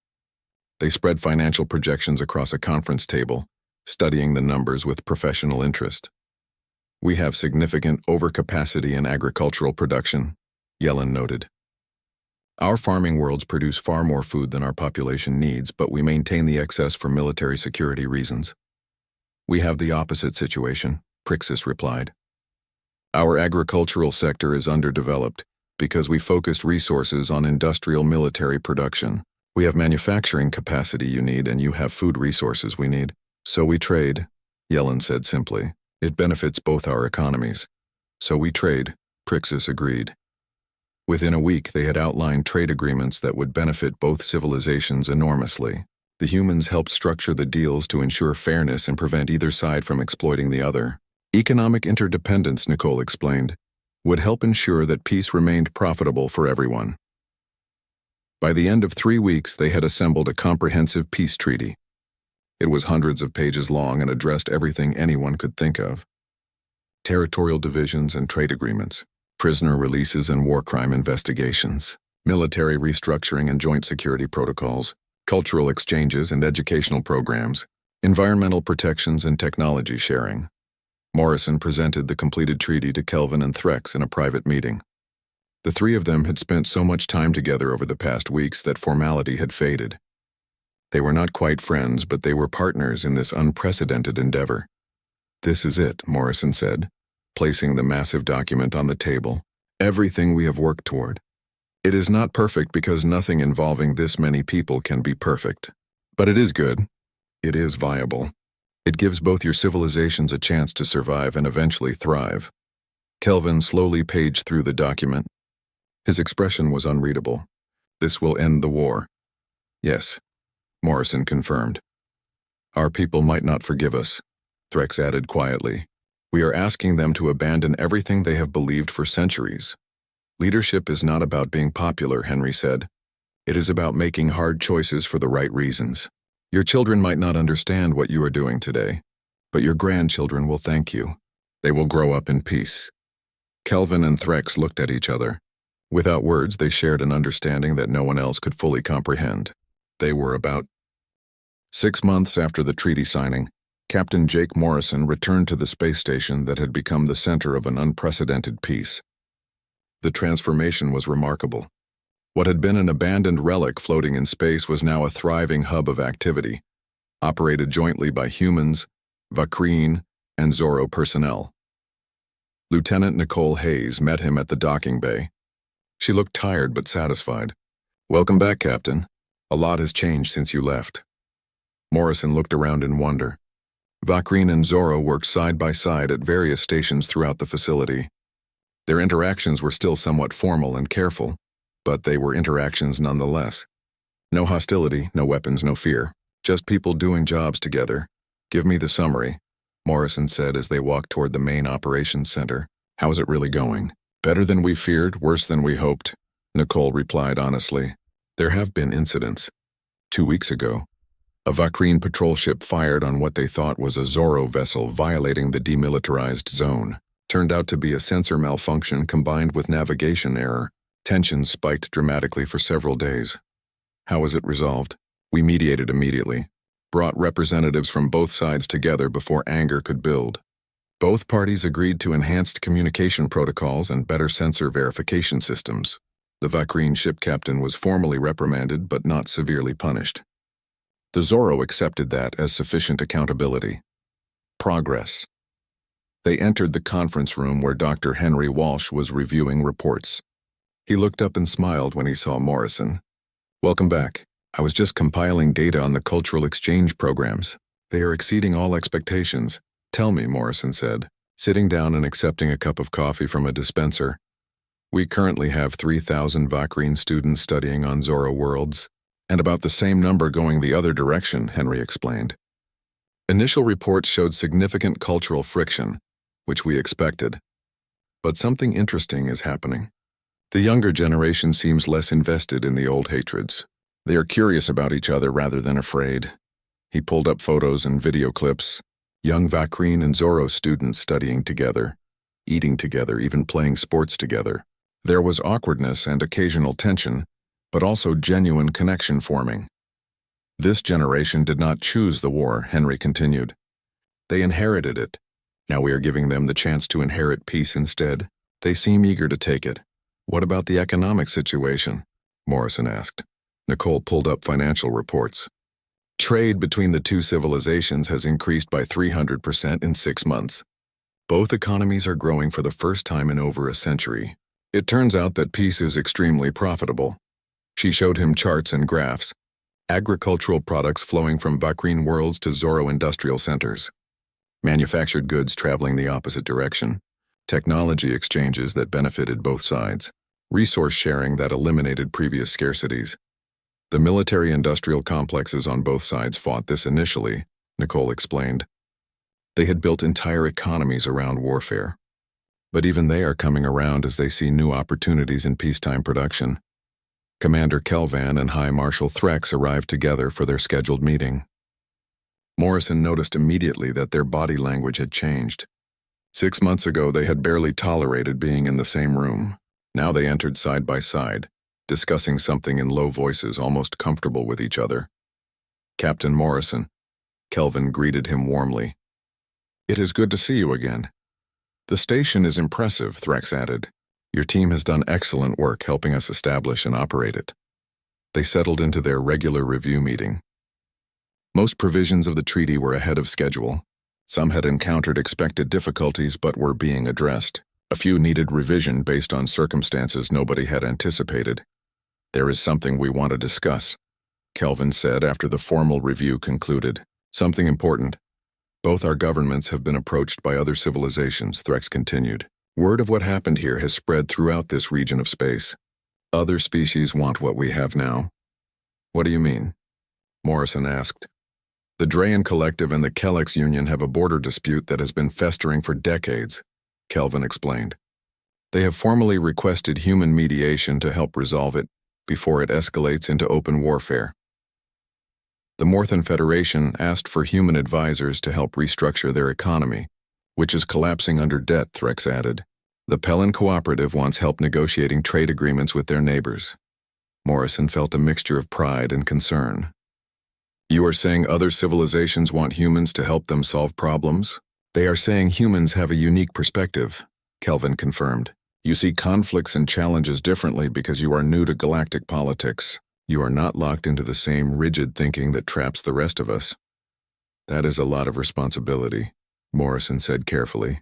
[SPEAKER 1] They spread financial projections across a conference table, studying the numbers with professional interest. We have significant overcapacity in agricultural production, Yellen noted. Our farming worlds produce far more food than our population needs, but we maintain the excess for military security reasons. We have the opposite situation, Prixis replied. Our agricultural sector is underdeveloped because we focused resources on industrial military production. We have manufacturing capacity you need, and you have food resources we need. So we trade, Yellen said simply. It benefits both our economies. So we trade, Prixis agreed. Within a week, they had outlined trade agreements that would benefit both civilizations enormously. The humans helped structure the deals to ensure fairness and prevent either side from exploiting the other. Economic interdependence, Nicole explained, would help ensure that peace remained profitable for everyone. By the end of 3 weeks, they had assembled a comprehensive peace treaty. It was hundreds of pages long and addressed everything anyone could think of. Territorial divisions and trade agreements, prisoner releases and war crime investigations, military restructuring and joint security protocols, cultural exchanges and educational programs, environmental protections and technology sharing. Morrison presented the completed treaty to Kelvin and Threx in a private meeting. The three of them had spent so much time together over the past weeks that formality had faded. They were not quite friends, but they were partners in this unprecedented endeavor. This is it, Morrison said, placing the massive document on the table. Everything we have worked toward. It is not perfect because nothing involving this many people can be perfect. But it is good. It is viable. It gives both your civilizations a chance to survive and eventually thrive. Kelvin slowly paged through the document. His expression was unreadable. This will end the war. Yes, Morrison confirmed. Our people might not forgive us, Threx added quietly. We are asking them to abandon everything they have believed for centuries. Leadership is not about being popular, Henry said. It is about making hard choices for the right reasons. Your children might not understand what you are doing today, but your grandchildren will thank you. They will grow up in peace. Kelvin and Threx looked at each other. Without words, they shared an understanding that no one else could fully comprehend. They were about 6 months after the treaty signing. Captain Jake Morrison returned to the space station that had become the center of an unprecedented peace. The transformation was remarkable. What had been an abandoned relic floating in space was now a thriving hub of activity, operated jointly by humans, Vacrine, and Zoro personnel. Lieutenant Nicole Hayes met him at the docking bay. She looked tired but satisfied. Welcome back, Captain. A lot has changed since you left. Morrison looked around in wonder. Vacrine and Zoro worked side by side at various stations throughout the facility. Their interactions were still somewhat formal and careful, but they were interactions nonetheless. No hostility, no weapons, no fear. Just people doing jobs together. Give me the summary, Morrison said as they walked toward the main operations center. How is it really going? Better than we feared, worse than we hoped, Nicole replied honestly. There have been incidents. 2 weeks ago, a Vacrine patrol ship fired on what they thought was a Zoro vessel violating the demilitarized zone. Turned out to be a sensor malfunction combined with navigation error. Tensions spiked dramatically for several days. How was it resolved? We mediated immediately. Brought representatives from both sides together before anger could build. Both parties agreed to enhanced communication protocols and better sensor verification systems. The Vacrine ship captain was formally reprimanded but not severely punished. The Zorro accepted that as sufficient accountability. Progress. They entered the conference room where Dr. Henry Walsh was reviewing reports. He looked up and smiled when he saw Morrison. "Welcome back. I was just compiling data on the cultural exchange programs. They are exceeding all expectations." "Tell me," Morrison said, sitting down and accepting a cup of coffee from a dispenser. "We currently have 3,000 Vakreen students studying on Zorro worlds, and about the same number going the other direction," Henry explained. "Initial reports showed significant cultural friction, which we expected. But something interesting is happening. The younger generation seems less invested in the old hatreds. They are curious about each other rather than afraid." He pulled up photos and video clips. Young Vakreen and Zorro students studying together, eating together, even playing sports together. There was awkwardness and occasional tension, but also genuine connection forming. "This generation did not choose the war," Henry continued. "They inherited it. Now we are giving them the chance to inherit peace instead. They seem eager to take it." "What about the economic situation?" Morrison asked. Nicole pulled up financial reports. "Trade between the two civilizations has increased by 300% in 6 months. Both economies are growing for the first time in over a century. It turns out that peace is extremely profitable." She showed him charts and graphs. Agricultural products flowing from Vakreen worlds to Zorro industrial centers. Manufactured goods traveling the opposite direction. Technology exchanges that benefited both sides. Resource sharing that eliminated previous scarcities. The military-industrial complexes on both sides fought this initially, Nicole explained. They had built entire economies around warfare. But even they are coming around as they see new opportunities in peacetime production. Commander Kelvan and High Marshal Threx arrived together for their scheduled meeting. Morrison noticed immediately that their body language had changed. 6 months ago, they had barely tolerated being in the same room. Now they entered side by side, discussing something in low voices, almost comfortable with each other. "Captain Morrison," Kelvin greeted him warmly. "It is good to see you again." "The station is impressive," Threx added. "Your team has done excellent work helping us establish and operate it." They settled into their regular review meeting. Most provisions of the treaty were ahead of schedule. Some had encountered expected difficulties but were being addressed. A few needed revision based on circumstances nobody had anticipated. "There is something we want to discuss," Kelvin said after the formal review concluded. "Something important. Both our governments have been approached by other civilizations," Threx continued. "Word of what happened here has spread throughout this region of space. Other species want what we have now." "What do you mean?" Morrison asked. "The Drayan Collective and the Kellex Union have a border dispute that has been festering for decades," Kelvin explained. "They have formally requested human mediation to help resolve it before it escalates into open warfare. The Morthan Federation asked for human advisors to help restructure their economy, which is collapsing under debt," Threx added. "The Pelin Cooperative wants help negotiating trade agreements with their neighbors." Morrison felt a mixture of pride and concern. "You are saying other civilizations want humans to help them solve problems?" "They are saying humans have a unique perspective," Kelvin confirmed. "You see conflicts and challenges differently because you are new to galactic politics. You are not locked into the same rigid thinking that traps the rest of us." "That is a lot of responsibility," Morrison said carefully.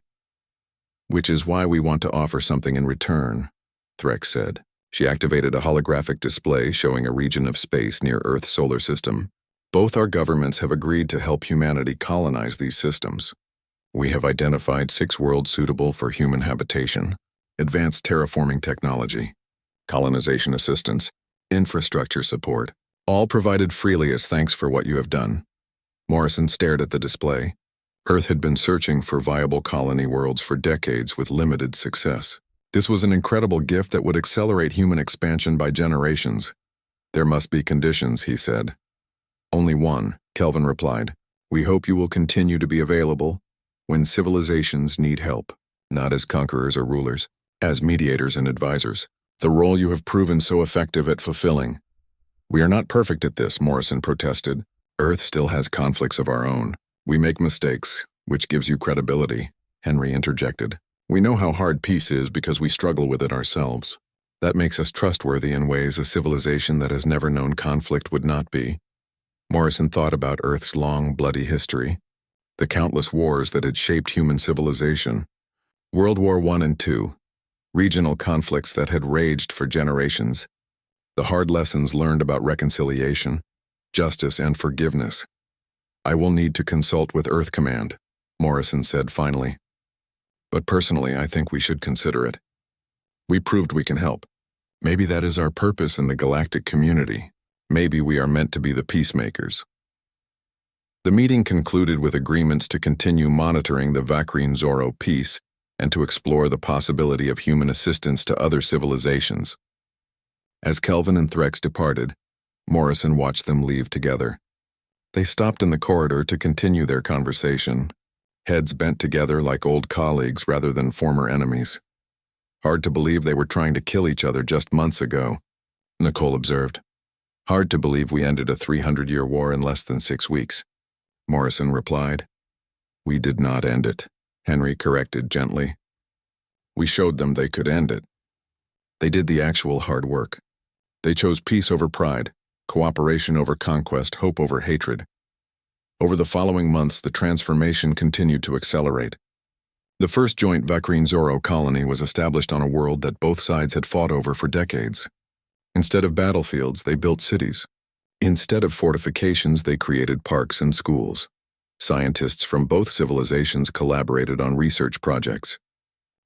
[SPEAKER 1] "Which is why we want to offer something in return," Threx said. She activated a holographic display showing a region of space near Earth's solar system. "Both our governments have agreed to help humanity colonize these systems. We have identified 6 worlds suitable for human habitation, advanced terraforming technology, colonization assistance, infrastructure support, all provided freely as thanks for what you have done." Morrison stared at the display. Earth had been searching for viable colony worlds for decades with limited success. This was an incredible gift that would accelerate human expansion by generations. "There must be conditions," he said. "Only one," Kelvin replied. "We hope you will continue to be available when civilizations need help, not as conquerors or rulers, as mediators and advisors. The role you have proven so effective at fulfilling." "We are not perfect at this," Morrison protested. "Earth still has conflicts of our own. We make mistakes, which gives you credibility," Henry interjected. "We know how hard peace is because we struggle with it ourselves. That makes us trustworthy in ways a civilization that has never known conflict would not be." Morrison thought about Earth's long, bloody history, the countless wars that had shaped human civilization. World War I and II, regional conflicts that had raged for generations, the hard lessons learned about reconciliation, justice, and forgiveness. "I will need to consult with Earth Command," Morrison said finally. "But personally, I think we should consider it. We proved we can help. Maybe that is our purpose in the galactic community. Maybe we are meant to be the peacemakers." The meeting concluded with agreements to continue monitoring the Vakreen-Zoro peace and to explore the possibility of human assistance to other civilizations. As Kelvin and Threx departed, Morrison watched them leave together. They stopped in the corridor to continue their conversation, heads bent together like old colleagues rather than former enemies. "Hard to believe they were trying to kill each other just months ago," Nicole observed. "Hard to believe we ended a 300-year war in less than 6 weeks," Morrison replied. "We did not end it," Henry corrected gently. "We showed them they could end it. They did the actual hard work. They chose peace over pride, cooperation over conquest, hope over hatred. Over the following months, the transformation continued to accelerate. The first joint Vakreen-Zoro colony was established on a world that both sides had fought over for decades. Instead of battlefields, they built cities. Instead of fortifications, they created parks and schools. Scientists from both civilizations collaborated on research projects.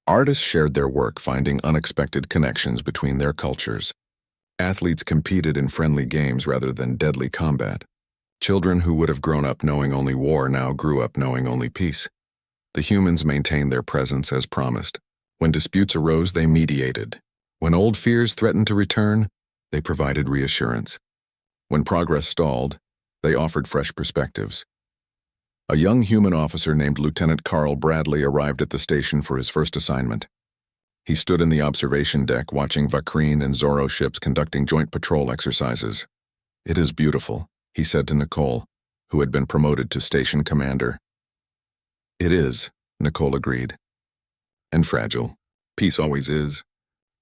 [SPEAKER 1] Artists shared their work, finding unexpected connections between their cultures. Athletes competed in friendly games rather than deadly combat. Children who would have grown up knowing only war now grew up knowing only peace. The humans maintained their presence as promised. When disputes arose, they mediated. When old fears threatened to return, they provided reassurance. When progress stalled, they offered fresh perspectives. A young human officer named Lieutenant Carl Bradley arrived at the station for his first assignment. He stood in the observation deck watching Vakreen and Zoro ships conducting joint patrol exercises. "It is beautiful," he said to Nicole, who had been promoted to station commander. "It is," Nicole agreed. "And fragile. Peace always is.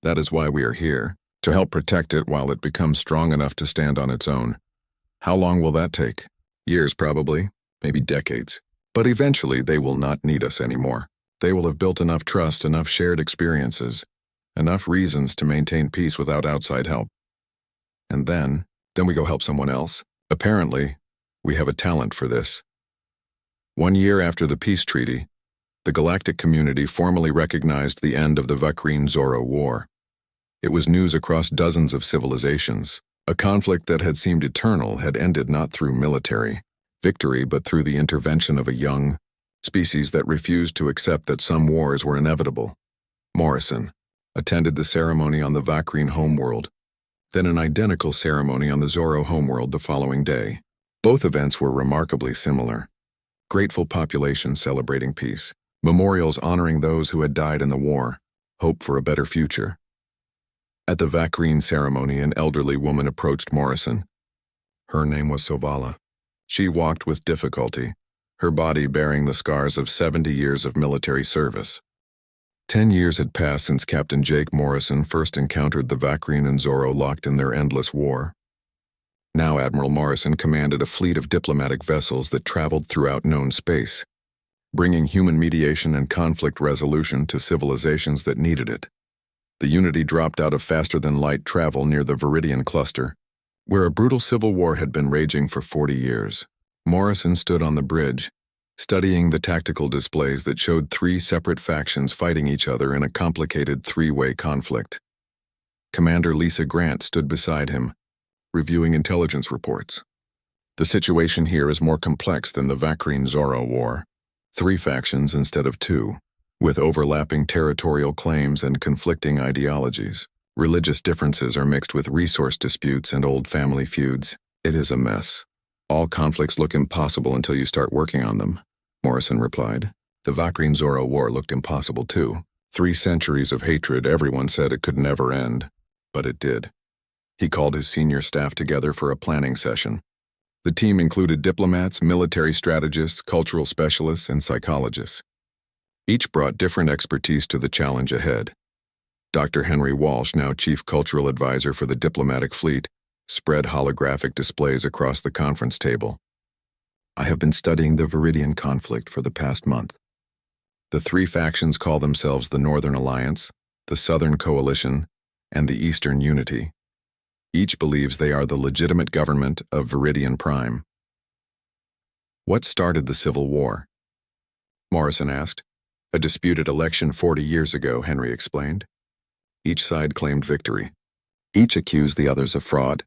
[SPEAKER 1] That is why we are here, to help protect it while it becomes strong enough to stand on its own. How long will that take? Years probably, maybe decades. But eventually they will not need us anymore. They will have built enough trust, enough shared experiences, enough reasons to maintain peace without outside help. And then we go help someone else. Apparently, we have a talent for this." 1 year after the peace treaty, the galactic community formally recognized the end of the Vakreen-Zoro War. It was news across dozens of civilizations. A conflict that had seemed eternal had ended not through military victory but through the intervention of a young species that refused to accept that some wars were inevitable. Morrison attended the ceremony on the Vakreen homeworld, then an identical ceremony on the Zoro homeworld the following day. Both events were remarkably similar. Grateful populations celebrating peace, memorials honoring those who had died in the war, hope for a better future. At the Vakreen ceremony, an elderly woman approached Morrison. Her name was Sovala. She walked with difficulty, her body bearing the scars of 70 years of military service. 10 years had passed since Captain Jake Morrison first encountered the Vakreen and Zoro locked in their endless war. Now Admiral Morrison commanded a fleet of diplomatic vessels that traveled throughout known space, bringing human mediation and conflict resolution to civilizations that needed it. The Unity dropped out of faster-than-light travel near the Viridian cluster, where a brutal civil war had been raging for 40 years. Morrison stood on the bridge, studying the tactical displays that showed 3 separate factions fighting each other in a complicated 3-way conflict. Commander Lisa Grant stood beside him, reviewing intelligence reports. "The situation here is more complex than the Vakreen-Zoro War. 3 factions instead of 2, with overlapping territorial claims and conflicting ideologies. Religious differences are mixed with resource disputes and old family feuds. It is a mess. All conflicts look impossible until you start working on them," Morrison replied. The Vakreen-Zoro War looked impossible too. 3 centuries of hatred, everyone said it could never end. But it did. He called his senior staff together for a planning session. The team included diplomats, military strategists, cultural specialists, and psychologists. Each brought different expertise to the challenge ahead. Dr. Henry Walsh, now Chief Cultural Advisor for the diplomatic fleet, spread holographic displays across the conference table. I have been studying the Viridian conflict for the past month. The three factions call themselves the Northern Alliance, the Southern Coalition, and the Eastern Unity. Each believes they are the legitimate government of Viridian Prime. What started the Civil War? Morrison asked. A disputed election 40 years ago, Henry explained. Each side claimed victory. Each accused the others of fraud.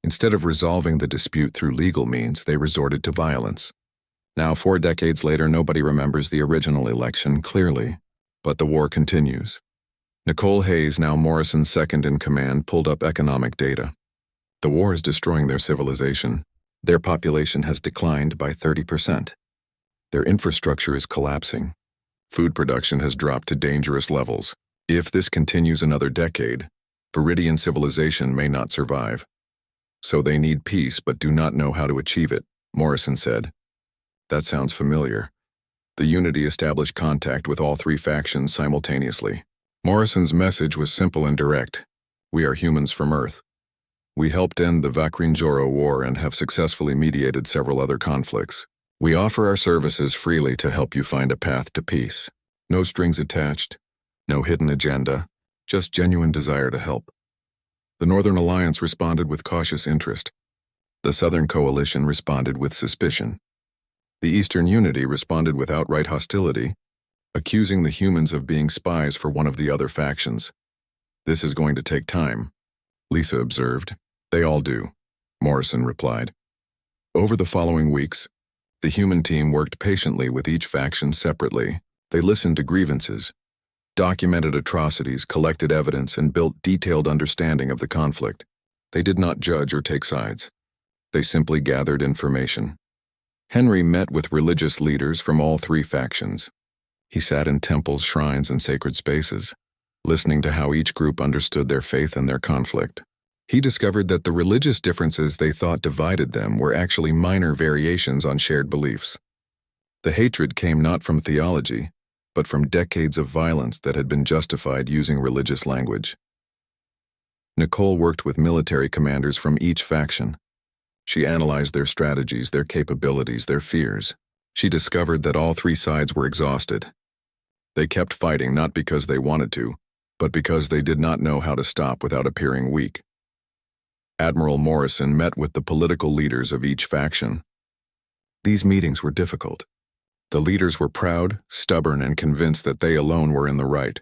[SPEAKER 1] Instead of resolving the dispute through legal means, they resorted to violence. Now, 4 decades later, nobody remembers the original election clearly, but the war continues. Nicole Hayes, now Morrison's second-in-command, pulled up economic data. The war is destroying their civilization. Their population has declined by 30%. Their infrastructure is collapsing. Food production has dropped to dangerous levels. If this continues another decade, Viridian civilization may not survive. So they need peace but do not know how to achieve it, Morrison said. That sounds familiar. The Unity established contact with all three factions simultaneously. Morrison's message was simple and direct. We are humans from Earth. We helped end the Vakrin-Joro War and have successfully mediated several other conflicts. We offer our services freely to help you find a path to peace. No strings attached, no hidden agenda, just genuine desire to help. The Northern Alliance responded with cautious interest. The Southern Coalition responded with suspicion. The Eastern Unity responded with outright hostility, accusing the humans of being spies for one of the other factions. This is going to take time, Lisa observed. They all do, Morrison replied. Over the following weeks, the human team worked patiently with each faction separately. They listened to grievances, documented atrocities, collected evidence, and built detailed understanding of the conflict. They did not judge or take sides. They simply gathered information. Henry met with religious leaders from all three factions. He sat in temples, shrines, and sacred spaces, listening to how each group understood their faith and their conflict. He discovered that the religious differences they thought divided them were actually minor variations on shared beliefs. The hatred came not from theology, but from decades of violence that had been justified using religious language. Nicole worked with military commanders from each faction. She analyzed their strategies, their capabilities, their fears. She discovered that all three sides were exhausted. They kept fighting not because they wanted to, but because they did not know how to stop without appearing weak. Admiral Morrison met with the political leaders of each faction. These meetings were difficult. The leaders were proud, stubborn, and convinced that they alone were in the right.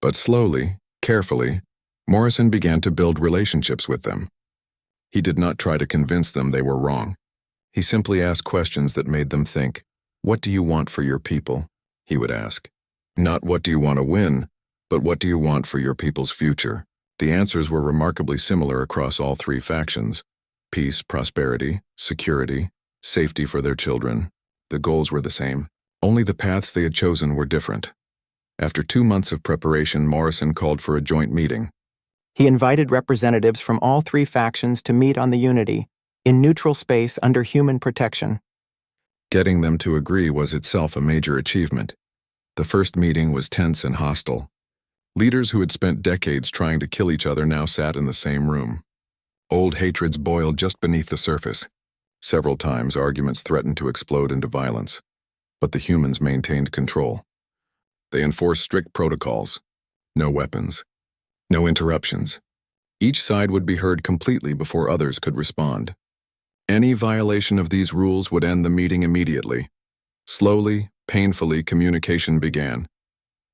[SPEAKER 1] But slowly, carefully, Morrison began to build relationships with them. He did not try to convince them they were wrong. He simply asked questions that made them think. What do you want for your people? He would ask. Not what do you want to win, but what do you want for your people's future? The answers were remarkably similar across all three factions. Peace, prosperity, security, safety for their children. The goals were the same. Only the paths they had chosen were different. After 2 months of preparation, Morrison called for a joint meeting.
[SPEAKER 3] He invited representatives from all three factions to meet on the Unity, in neutral space under human protection.
[SPEAKER 1] Getting them to agree was itself a major achievement. The first meeting was tense and hostile. Leaders who had spent decades trying to kill each other now sat in the same room. Old hatreds boiled just beneath the surface. Several times, arguments threatened to explode into violence. But the humans maintained control. They enforced strict protocols. No weapons. No interruptions. Each side would be heard completely before others could respond. Any violation of these rules would end the meeting immediately. Slowly, painfully, communication began.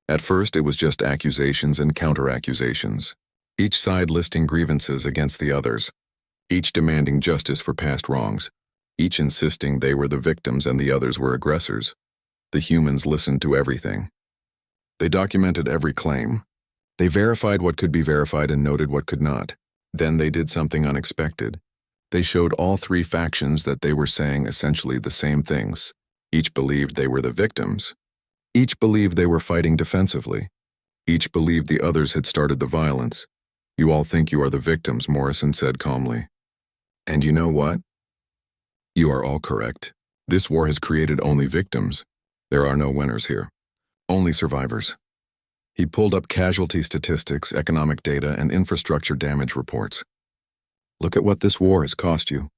[SPEAKER 1] At first, it was just accusations and counter-accusations, each side listing grievances against the others, each demanding justice for past wrongs, each insisting they were the victims and the others were aggressors. The humans listened to everything. They documented every claim. They verified what could be verified and noted what could not. Then they did something unexpected. They showed all three factions that they were saying essentially the same things. Each believed they were the victims. Each believed they were fighting defensively. Each believed the others had started the violence. You all think you are the victims, Morrison said calmly. And you know what? You are all correct. This war has created only victims. There are no winners here. Only survivors. He pulled up casualty statistics, economic data, and infrastructure damage reports. Look at what this war has cost you.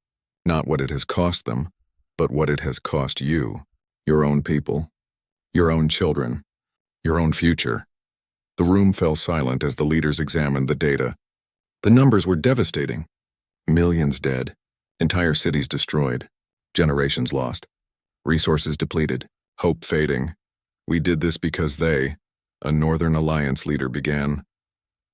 [SPEAKER 1] Not what it has cost them, but what it has cost you, your own people, your own children, your own future. The room fell silent as the leaders examined the data. The numbers were devastating. Millions dead, entire cities destroyed, generations lost, resources depleted, hope fading. We did this because they, a Northern Alliance leader began.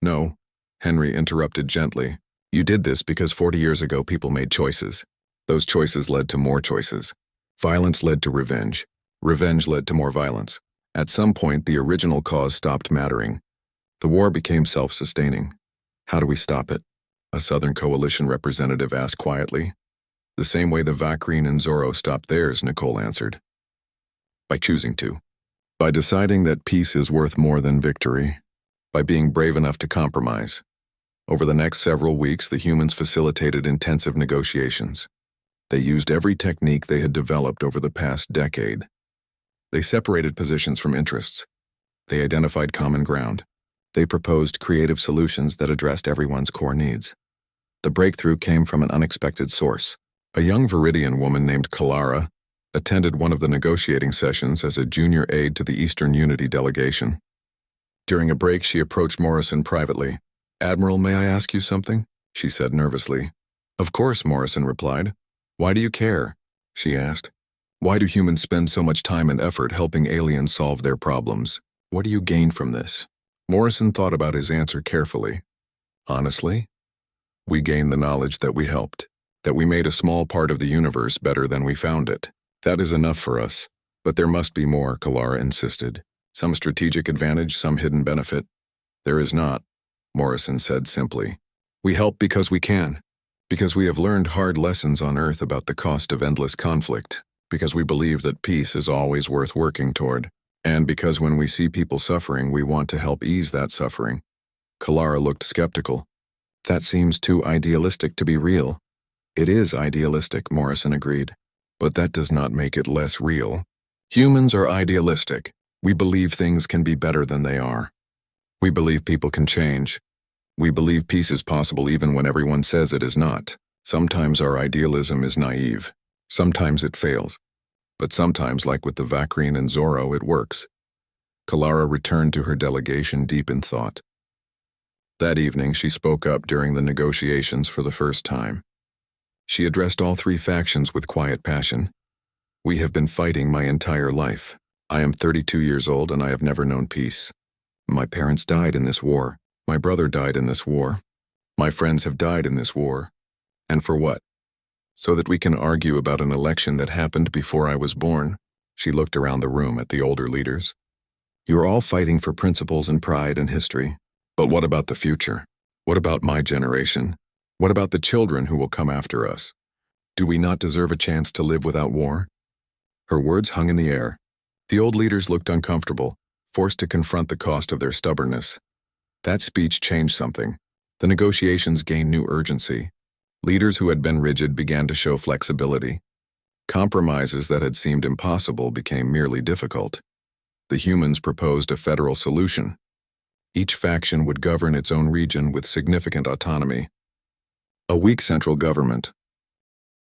[SPEAKER 1] No, Henry interrupted gently. You did this because 40 years ago people made choices. Those choices led to more choices. Violence led to revenge. Revenge led to more violence. At some point, the original cause stopped mattering. The war became self-sustaining. How do we stop it? A Southern Coalition representative asked quietly. The same way the Vakreen and Zorro stopped theirs, Nicole answered. By choosing to. By deciding that peace is worth more than victory. By being brave enough to compromise. Over the next several weeks, the humans facilitated intensive negotiations. They used every technique they had developed over the past decade. They separated positions from interests. They identified common ground. They proposed creative solutions that addressed everyone's core needs. The breakthrough came from an unexpected source. A young Viridian woman named Kalara attended one of the negotiating sessions as a junior aide to the Eastern Unity delegation. During a break, she approached Morrison privately. Admiral, may I ask you something? She said nervously. Of course, Morrison replied. Why do you care? She asked. Why do humans spend so much time and effort helping aliens solve their problems? What do you gain from this? Morrison thought about his answer carefully. Honestly, we gain the knowledge that we helped, that we made a small part of the universe better than we found it. That is enough for us. But there must be more, Kalara insisted. Some strategic advantage, some hidden benefit. There is not, Morrison said simply. We help because we can. Because we have learned hard lessons on Earth about the cost of endless conflict. Because we believe that peace is always worth working toward. And because when we see people suffering, we want to help ease that suffering. Kalara looked skeptical. That seems too idealistic to be real. It is idealistic, Morrison agreed. But that does not make it less real. Humans are idealistic. We believe things can be better than they are. We believe people can change. We believe peace is possible even when everyone says it is not. Sometimes our idealism is naive. Sometimes it fails. But sometimes, like with the Vakreen and Zorro, it works. Kalara returned to her delegation deep in thought. That evening, she spoke up during the negotiations for the first time. She addressed all three factions with quiet passion. We have been fighting my entire life. I am 32 years old and I have never known peace. My parents died in this war. My brother died in this war. My friends have died in this war. And for what? So that we can argue about an election that happened before I was born. She looked around the room at the older leaders. You're all fighting for principles and pride and history. But what about the future? What about my generation? What about the children who will come after us? Do we not deserve a chance to live without war? Her words hung in the air. The old leaders looked uncomfortable, forced to confront the cost of their stubbornness. That speech changed something. The negotiations gained new urgency. Leaders who had been rigid began to show flexibility. Compromises that had seemed impossible became merely difficult. The humans proposed a federal solution. Each faction would govern its own region with significant autonomy. A weak central government,